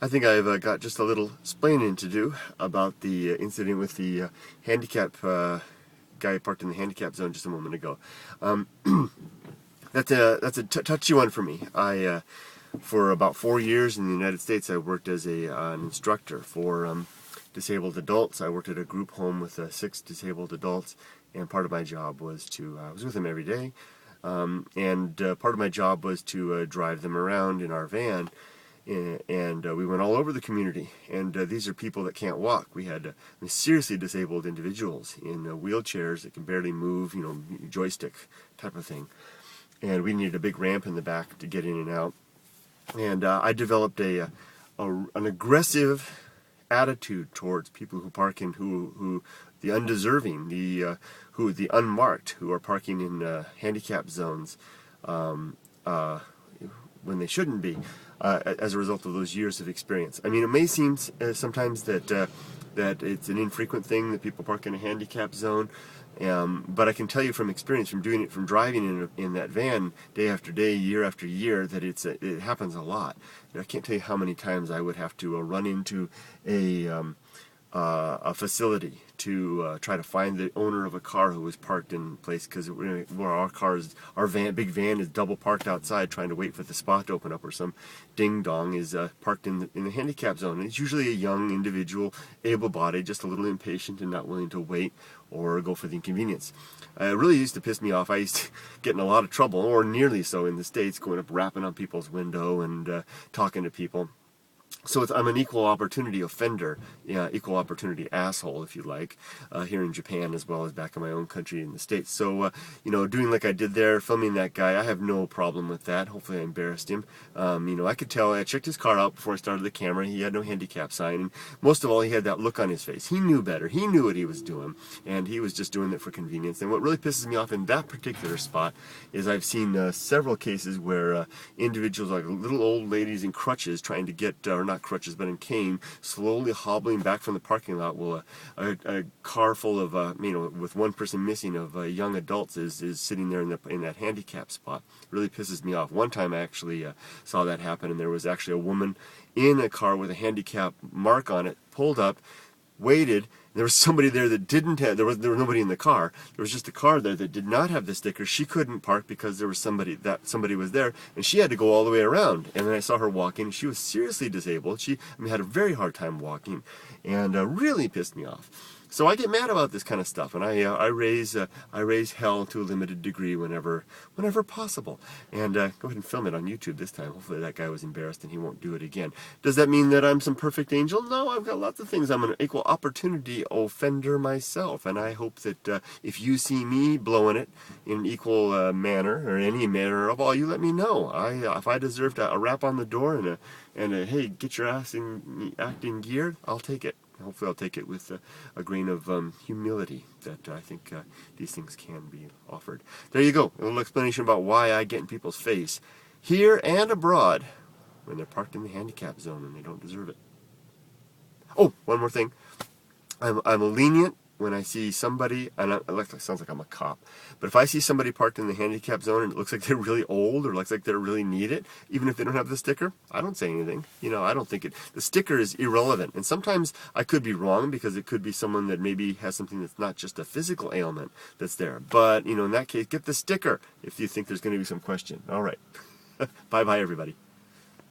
I think I've got just a little explaining to do about the incident with the handicap guy parked in the handicap zone just a moment ago. That's a touchy one for me. For about 4 years in the United States, I worked as an instructor for disabled adults. I worked at a group home with 6 disabled adults, and part of my job was I was with them every day, and part of my job was to drive them around in our van. And we went all over the community, and these are people that can't walk. We had seriously disabled individuals in wheelchairs that can barely move, joystick type of thing. And we needed a big ramp in the back to get in and out. And I developed an aggressive attitude towards people who park in, who the undeserving, the unmarked, who are parking in handicap zones when they shouldn't be. As a result of those years of experience. I mean, it may seem sometimes that it's an infrequent thing that people park in a handicap zone, but I can tell you from experience, from doing it, from driving in that van day after day, year after year, that it happens a lot. I can't tell you how many times I would have to run into a facility to try to find the owner of a car who was parked in place, because where our big van is double parked outside trying to wait for the spot to open up, or some ding dong is parked in the handicap zone. And it's usually a young individual, able-bodied, just a little impatient and not willing to wait or go for the inconvenience. It really used to piss me off. I used to get in a lot of trouble, or nearly so, in the States, going up rapping on people's window and talking to people. So I'm an equal opportunity offender, equal opportunity asshole, if you like, here in Japan as well as back in my own country in the States. So, doing like I did there, filming that guy, I have no problem with that. Hopefully I embarrassed him. I could tell, I checked his car out before I started the camera. He had no handicap sign, and most of all, he had that look on his face. He knew better. He knew what he was doing, and he was just doing it for convenience. And what really pisses me off in that particular spot is I've seen several cases where individuals, like little old ladies in crutches, trying to get, or not crutches, but in cane, slowly hobbling back from the parking lot while a car full of, with one person missing, of young adults is sitting there in that handicap spot. It really pisses me off. One time I actually saw that happen, and there was actually a woman in a car with a handicap mark on it, pulled up, waited. There was somebody there that didn't have, there was nobody in the car. There was just a car there that did not have the sticker. She couldn't park because there was somebody was there, and she had to go all the way around. And then I saw her walking. She was seriously disabled. She had a very hard time walking, and really pissed me off. So I get mad about this kind of stuff, and I raise hell to a limited degree whenever possible. And go ahead and film it on YouTube this time. Hopefully that guy was embarrassed and he won't do it again. Does that mean that I'm some perfect angel? No, I've got lots of things. I'm an equal opportunity offender myself, and I hope that if you see me blowing it in equal manner, or any manner of all, you let me know. If I deserved a rap on the door and a hey, get your ass in acting gear, I'll take it. Hopefully I'll take it with a grain of humility that I think these things can be offered. There you go. A little explanation about why I get in people's face, here and abroad, when they're parked in the handicap zone and they don't deserve it. Oh, one more thing. I'm lenient when I see somebody, and it sounds like I'm a cop, but if I see somebody parked in the handicap zone and it looks like they're really old, or looks like they really need it, even if they don't have the sticker, I don't say anything. I don't think the sticker is irrelevant. And sometimes I could be wrong, because it could be someone that maybe has something that's not just a physical ailment that's there. But, in that case, get the sticker if you think there's going to be some question. All right. Bye-bye, everybody.